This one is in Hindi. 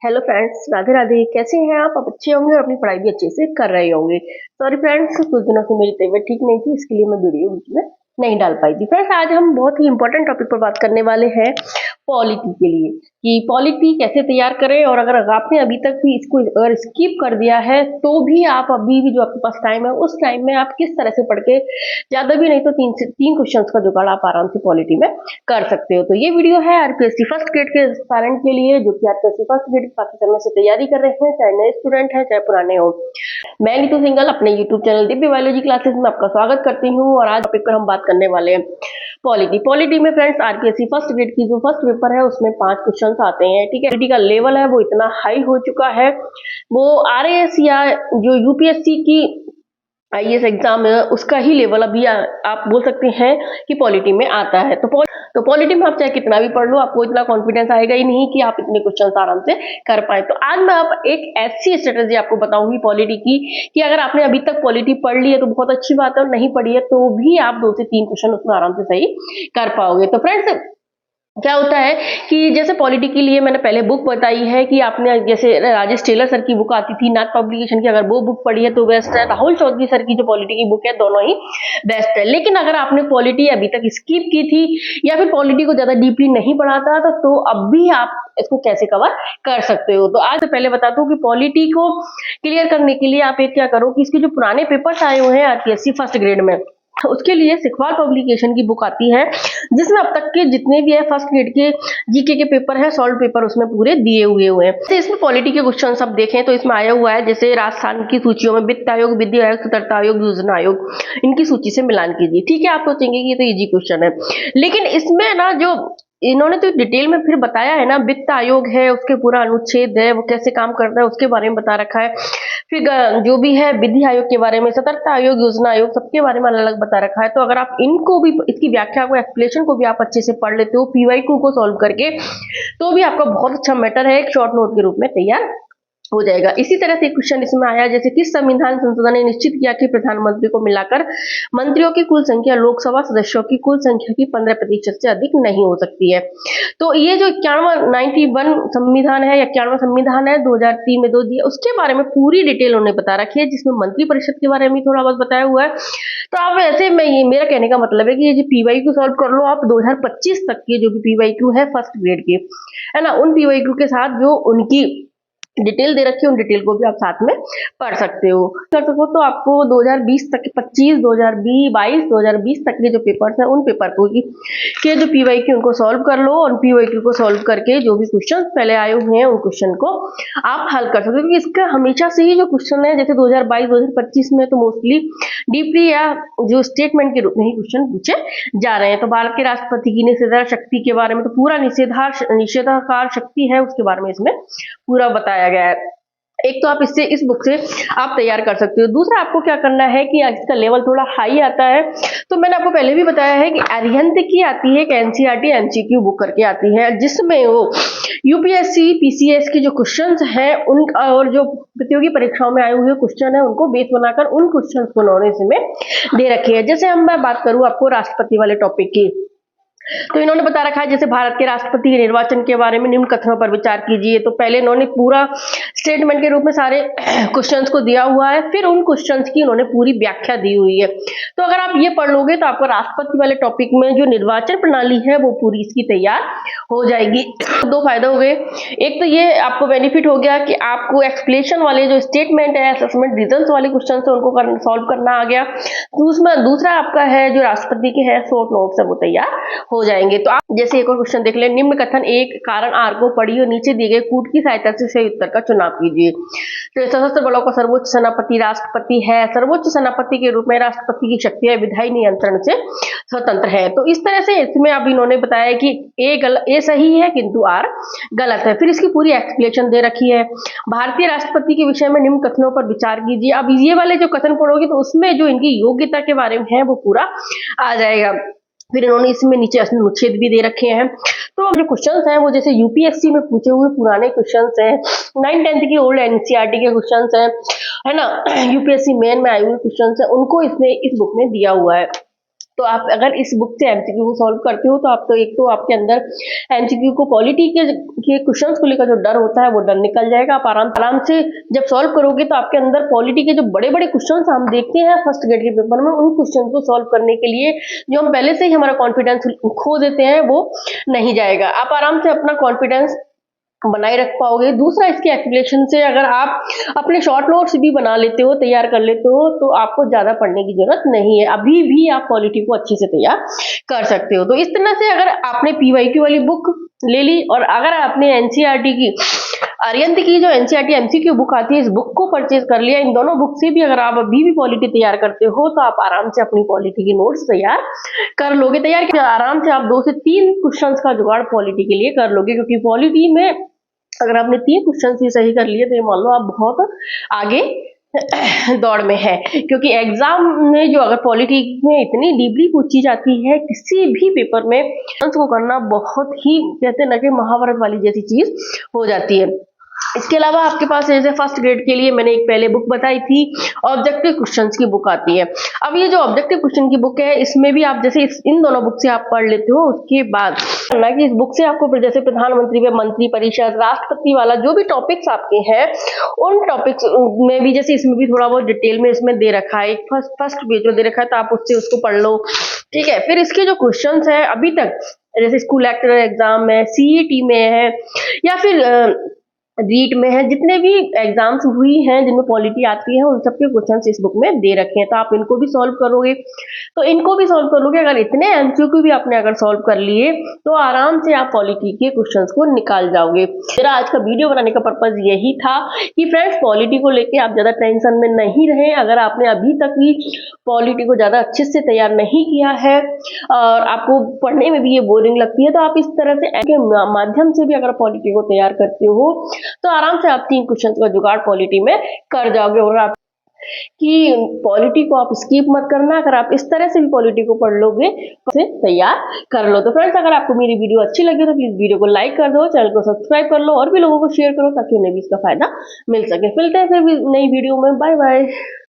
Hello friends, Radhe Radhe. कैसे हैं आप अच्छे होंगे और अपनी पढ़ाई भी अच्छे से कर रहे होंगे। सॉरी फ्रेंड्स, कुछ दिनों से मेरी तबीयत ठीक नहीं थी, इसके लिए मैं वीडियो बीच में नहीं डाल पाई थी। फ्रेंड्स, आज हम बहुत ही इंपॉर्टेंट टॉपिक पर बात करने वाले हैं पॉलिटी के लिए कि पॉलिटी कैसे तैयार करें। और अगर आपने अभी तक भी इसको अगर स्किप कर दिया है तो भी आप अभी भी जो आपके पास टाइम है उस टाइम में आप किस तरह से पढ़ के ज्यादा भी नहीं तो तीन क्वेश्चन का जुगाड़ आप आराम से पॉलिटी में कर सकते हो। तो ये वीडियो है आरपीएससी फर्स्ट ग्रेड के एस्पायरेंट के लिए जो कि आरपीएससी फर्स्ट ग्रेड काफी समय से तैयारी कर रहे हैं, चाहे नए स्टूडेंट हैं चाहे पुराने हो। मैं नीतू सिंगल अपने YouTube channel Divya biology classes में आपका स्वागत करती हूँ और आज टॉपिक पर हम बात करने वाले हैं पॉलिटी में फ्रेंड्स आरपीएससी फर्स्ट ग्रेड की जो फर्स्ट पेपर है उसमें 5 क्वेश्चन आते हैं। ठीक है, पॉलिटी का लेवल है वो इतना हाई हो चुका है, वो आरएएस या जो यूपीएससी की आईएएस एग्जाम है उसका ही लेवल अभी आप बोल सकते हैं कि पॉलिटी में आता है। तो पॉलिटी में आप चाहे कितना भी पढ़ लो आपको इतना कॉन्फिडेंस आएगा ही नहीं कि आप इतने क्वेश्चंस आराम से कर पाए। तो आज मैं आप एक ऐसी स्ट्रेटेजी आपको बताऊंगी पॉलिटी की कि अगर आपने अभी तक पॉलिटी पढ़ ली है तो बहुत अच्छी बात है, और नहीं पढ़ी है तो भी आप 2 से 3 क्वेश्चन उसमें आराम से सही कर पाओगे। तो फ्रेंड्स, क्या होता है कि जैसे पॉलिटी के लिए मैंने पहले बुक बताई है कि आपने जैसे राजेश टेलर सर की बुक आती थी नाथ पब्लिकेशन की, अगर वो बुक पढ़ी है तो बेस्ट है। राहुल चौधरी सर की जो पॉलिटी की बुक है दोनों ही बेस्ट है। लेकिन अगर आपने पॉलिटी अभी तक स्किप की थी या फिर पॉलिटी को ज्यादा डीपली नहीं पढ़ा था तो अब भी आप इसको कैसे कवर कर सकते हो। तो आज पहले बताता हूँ कि पॉलिटी को क्लियर करने के लिए आप एक क्या करो कि इसके जो पुराने पेपर्स आए हुए हैं आरपीएससी फर्स्ट ग्रेड में उसके लिए सिखवाल पब्लिकेशन की बुक आती है जिसमें अब तक के जितने भी है फर्स्ट ग्रेड के जीके के पेपर है सॉल्व पेपर उसमें पूरे दिए हुए हैं। जैसे इसमें पॉलिटी के क्वेश्चन सब देखें तो इसमें आया हुआ है जैसे राजस्थान की सूचियों में वित्त आयोग, विधि आयोग, सतर्कता आयोग, योजना आयोग, इनकी सूची से मिलान कीजिए। ठीक है, आप सोचेंगे कि ये तो इजी क्वेश्चन है, लेकिन इसमें ना जो इन्होंने तो डिटेल में फिर बताया है ना, वित्त आयोग है उसके पूरा अनुच्छेद है वो कैसे काम करता है उसके बारे में बता रखा है। फिर जो भी है विधि आयोग के बारे में, सतर्कता आयोग, योजना आयोग, सबके बारे में अलग अलग बता रखा है। तो अगर आप इनको भी इसकी व्याख्या को एक्सप्लेनेशन को भी आप अच्छे से पढ़ लेते हो पीवाईक्यू को सॉल्व करके तो भी आपका बहुत अच्छा मैटर है एक शॉर्ट नोट के रूप में तैयार हो जाएगा। इसी तरह से क्वेश्चन इसमें आया जैसे किस संविधान संशोधन ने निश्चित किया कि प्रधानमंत्री को मिलाकर मंत्रियों की कुल संख्या लोकसभा सदस्यों की कुल संख्या की 15% से अधिक नहीं हो सकती है। तो ये जो 91 संविधान है या 91 संविधान है 2003 में 2 दिया उसके बारे में पूरी डिटेल उन्होंने बता रखी है, जिसमें मंत्री परिषद के बारे में थोड़ा बहुत बताया हुआ है। तो आप वैसे मेरा कहने का मतलब है कि ये जो पीवाईक्यू सॉल्व कर लो आप 2025 तक के जो भी पीवाईक्यू है फर्स्ट ग्रेड के है ना, उन पीवाईक्यू के साथ जो उनकी डिटेल दे रखी है उन डिटेल को भी आप साथ में पढ़ सकते हो। कर सको तो आपको 2020 तक 25 2022 2020 तक के जो पेपर्स हैं उन पेपर को के जो पीवाईक्यू उनको सॉल्व कर लो और पीवाईक्यू को सॉल्व करके जो भी क्वेश्चन पहले आए हुए हैं उन क्वेश्चन को आप हल कर सकते हो, क्योंकि इसका हमेशा से ही जो क्वेश्चन है जैसे 2022 2025 में तो मोस्टली डीपली या जो स्टेटमेंट के रूप में ही क्वेश्चन पूछे जा रहे हैं। तो भारत के राष्ट्रपति की निषेधात्मक शक्ति के बारे में तो पूरा निषेधाकार शक्ति है उसके बारे में इसमें पूरा बताया गया है। एक तो आप इससे इस बुक से आप तैयार कर सकते हो। दूसरा आपको क्या करना है कि इसका लेवल थोड़ा हाई आता है तो मैंने आपको पहले भी बताया है कि अरिहंत की आती है एक एनसीईआरटी एमसीक्यू बुक करके आती है जिसमें वो यूपीएससी पीसीएस की जो क्वेश्चंस हैं उन और जो प्रतियोगी परीक्षाओं में आए हुए क्वेश्चन है उनको बेस बनाकर उन क्वेश्चंस को उन्होंने इसमें दे रखे हैं। जैसे मैं बात करूं आपको राष्ट्रपति वाले टॉपिक की, तो इन्होंने बता रखा है जैसे भारत के राष्ट्रपति के निर्वाचन के बारे में निम्न कथनों पर विचार कीजिए। तो पहले इन्होंने पूरा स्टेटमेंट के रूप में सारे क्वेश्चंस को दिया हुआ है, फिर उन क्वेश्चंस की उन्होंने पूरी व्याख्या दी हुई है। तो अगर आप ये पढ़ लोगे तो आपको राष्ट्रपति वाले टॉपिक में जो निर्वाचन प्रणाली है वो पूरी इसकी तैयार हो जाएगी। तो 2 फायदा हो गए, एक तो ये आपको बेनिफिट हो गया कि आपको एक्सप्लेनेशन वाले जो स्टेटमेंट है असेसमेंट रीजंस वाले क्वेश्चन है उनको सॉल्व करना आ गया। दूसरा आपका है जो राष्ट्रपति के है शॉर्ट नोट्स है वो तैयार हो जाएंगे। तो आप जैसे एक और क्वेश्चन देख लें, निम्न कथन एक कारण आर को पढ़िए और नीचे दिए गए कूट की सहायता से सही उत्तर का चुनाव कीजिए। तो सशस्त्र बलों का सर्वोच्च सेनापति राष्ट्रपति है, सर्वोच्च सेनापति के रूप में राष्ट्रपति की शक्तियां विधायी नियंत्रण से स्वतंत्र है। तो इस तरह से इसमें अब इन्होंने बताया कि ए सही है किंतु आर गलत है। फिर इसकी पूरी एक्सप्लेनेशन दे रखी है। भारतीय राष्ट्रपति के विषय में निम्न कथनों पर विचार कीजिए। अब ये वाले जो कथन पढ़ोगे तो उसमें जो इनकी योग्यता के बारे में है वो पूरा आ जाएगा। फिर इन्होंने इसमें नीचे अनुच्छेद भी दे रखे हैं। तो अब जो क्वेश्चंस हैं वो जैसे यूपीएससी में पूछे हुए पुराने क्वेश्चंस हैं, 9th-10th की ओल्ड एनसीईआरटी के क्वेश्चंस हैं है ना, यूपीएससी मेन में आए हुए क्वेश्चंस हैं उनको इसमें इस बुक में दिया हुआ है। तो आप अगर इस बुक से एमसीक्यू को सॉल्व करते हो तो आप तो एक तो आपके अंदर एमसीक्यू को पॉलिटी के क्वेश्चंस को लेकर जो डर होता है वो डर निकल जाएगा। आप आराम आराम से जब सॉल्व करोगे तो आपके अंदर पॉलिटी के जो बड़े बड़े क्वेश्चंस हम देखते हैं फर्स्ट ग्रेड के पेपर में, उन क्वेश्चन को सॉल्व करने के लिए जो हम पहले से ही हमारा कॉन्फिडेंस खो देते हैं वो नहीं जाएगा। आप आराम से अपना कॉन्फिडेंस बनाए रख पाओगे। दूसरा, इसके एक्सप्लेनेशन से अगर आप अपने शॉर्ट नोट्स भी बना लेते हो, तैयार कर लेते हो, तो आपको ज्यादा पढ़ने की जरूरत नहीं है, अभी भी आप पॉलिटी को अच्छे से तैयार कर सकते हो। तो इस तरह से अगर आपने पीवाईक्यू वाली बुक ले ली और अगर आपने एनसीईआरटी की अरिहंत की जो एनसीईआरटी एमसीक्यू बुक आती है इस बुक को परचेज कर लिया, इन दोनों बुक से भी अगर आप अभी भी पॉलिटी तैयार करते हो तो आप आराम से अपनी पॉलिटी की नोट्स तैयार कर लोगे। तैयार आराम से आप 2 से 3 क्वेश्चंस का जुगाड़ पॉलिटी के लिए कर लोगे, क्योंकि पॉलिटी में अगर आपने 3 क्वेश्चन ही सही कर लिए तो ये मान लो आप बहुत आगे दौड़ में है। क्योंकि एग्जाम में जो अगर पॉलिटी में इतनी डीपली पूछी जाती है किसी भी पेपर में, को करना बहुत ही कहते हैं ना कि महाभारत वाली जैसी चीज हो जाती है। इसके अलावा आपके पास जैसे फर्स्ट ग्रेड के लिए मैंने एक पहले बुक बताई थी, ऑब्जेक्टिव क्वेश्चंस की बुक आती है। अब ये जो ऑब्जेक्टिव क्वेश्चन की बुक है इसमें भी आप जैसे इन दोनों बुक से आप पढ़ लेते हो, उसके बाद ना कि इस बुक से आपको जैसे प्रधानमंत्री व मंत्री परिषद, राष्ट्रपति वाला जो भी टॉपिक्स आपके हैं उन टॉपिक्स में भी जैसे इसमें भी थोड़ा बहुत डिटेल में इसमें दे रखा है, एक फर्स्ट पेज में दे रखा है, तो आप उससे उसको पढ़ लो, ठीक है। फिर इसके जो क्वेश्चंस है अभी तक जैसे स्कूल एक्टर एग्जाम में, सीईटी में है या फिर रीट में है, जितने भी एग्जाम्स हुई हैं जिनमें पॉलिटी आती है उन सबके क्वेश्चंस इस बुक में दे रखे हैं, तो आप इनको भी सॉल्व करोगे। तो इनको भी सॉल्व करोगे, अगर इतने एमसीक्यू भी आपने अगर सॉल्व कर लिए तो आराम से आप पॉलिटी के क्वेश्चंस को निकाल जाओगे। मेरा आज का वीडियो बनाने का पर्पज यही था कि फ्रेंड्स पॉलिटी को लेके आप ज्यादा टेंशन में नहीं रहे। अगर आपने अभी तक भी पॉलिटी को ज्यादा अच्छे से तैयार नहीं किया है और आपको पढ़ने में भी ये बोरिंग लगती है, तो आप इस तरह से माध्यम से भी अगर पॉलिटी को तैयार करते हो तो आराम से आप 3 क्वेश्चन का जुगाड़ पॉलिटी में कर जाओगे। और आप कि पॉलिटी को आप स्किप मत करना, अगर आप इस तरह से भी पॉलिटी को पढ़ लोगे तो तैयार कर लो। तो फ्रेंड्स अगर आपको मेरी वीडियो अच्छी लगी तो प्लीज वीडियो को लाइक कर दो, चैनल को सब्सक्राइब कर लो और भी लोगों को शेयर करो ताकि उन्हें भी इसका फायदा मिल सके। मिलते हैं फिर नई वीडियो में, बाय बाय।